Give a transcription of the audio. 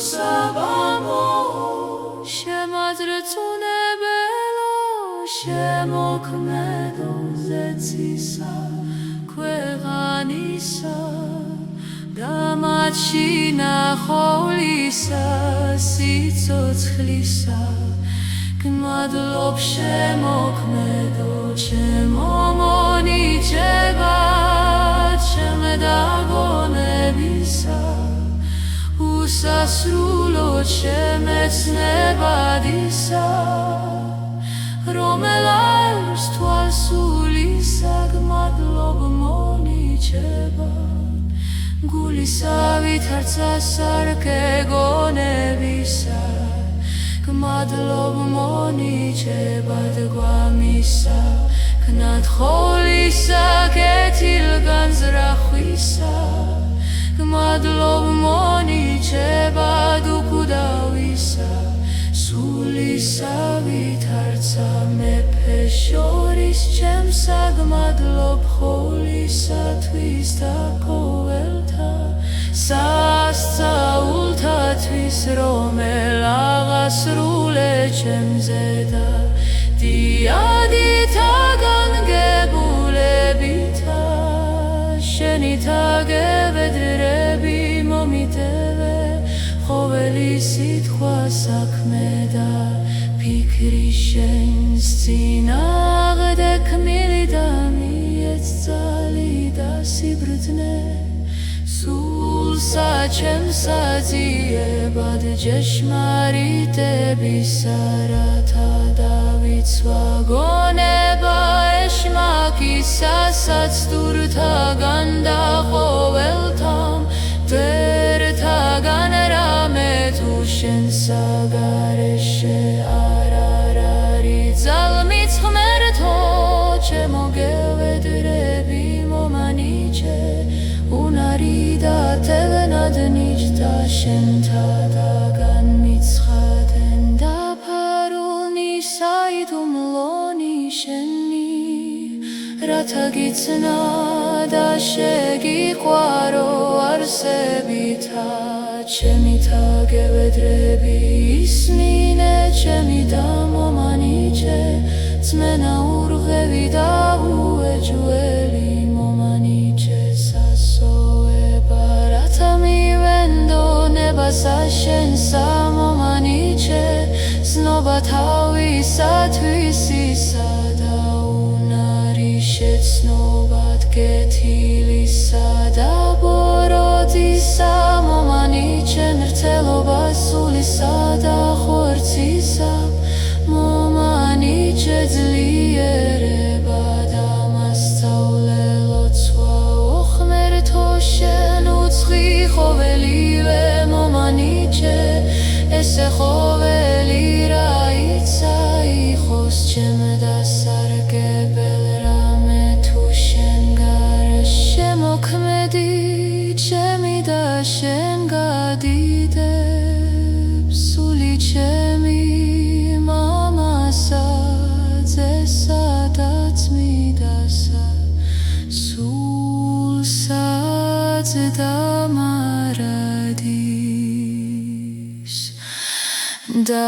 საბამო შემაძრწუნებელო შემოქმედო ზეცისა ქვეყანისა და მათში ნახოლისა სიცოცხლისა გმადლობ შემოქმედო ჩემო მონიჭება ჩემ დაგონებისა უსასრულო შემეცნებადისა რომელს თვალსულისა გმადლობ მონიჭება გულისა ვითარცა სარგეგონებისა გმადლობ მონიჭება გვამისა ქნათხოვლისა კეთილგან ზრახვისა გმადლობ მონიჭება უკვდავისა სულისა ვითარცა მეფეს შორის ჩემსა გმადლობ ხოვლისათვის და ყოველთა სასწაულთათვის რომელ აღასრულე ჩემზე და დიადითა განგებულებითა შენით აგევედრები მომიტევე ყოველი სიტყვა საქმე და ფიქრი შენს წინააღმდეგ ქმილი და მიეცწალი და სიბრძნე სულსა ჩემსა ძიებად ჭეშმარიტებისა რათა დავიცვა გონება ეშმაკისასაც თურთაგან და ყოველთამ მტვერთაგან რამე თუ შენ საგარეშე არ არის ძალმიც ღმერთო ჩემო გევედრები მომანიჭე უნარი და თელნად ნიჭდა შენთა დაგან მიცხადენ დაფარულნი საიდუმლონი შენი რათა გიცნა და შეგიყვარო არსებითა ჩემით აგევედრები ისმინე ჩემი და მომანიჭე ძმენა ურღევი და უეჯველი მომანიჭე სასოება რათა მივენდო ნებასა შენსა მომანიჭე ზნობა თავისათვის ისა და უნარი შეცნობად კეთილისა და ბოროტისა მომანიჭე მრთელობა სულისა და ხორცისა მომანიჭე ძლიერება და მასწავლე ლოცვა ოღმერთო შენ უცხი ყოველივე მომანიჭე ესე ყოველი რაიცა იყოს ჩემ დასარგებელ რამე თუ შენ გარეშე მოქმედი ჩემი და შენ გადიდებ სული ჩემი მამასა ძესა და ძმიდასა სულსაც დამარადის და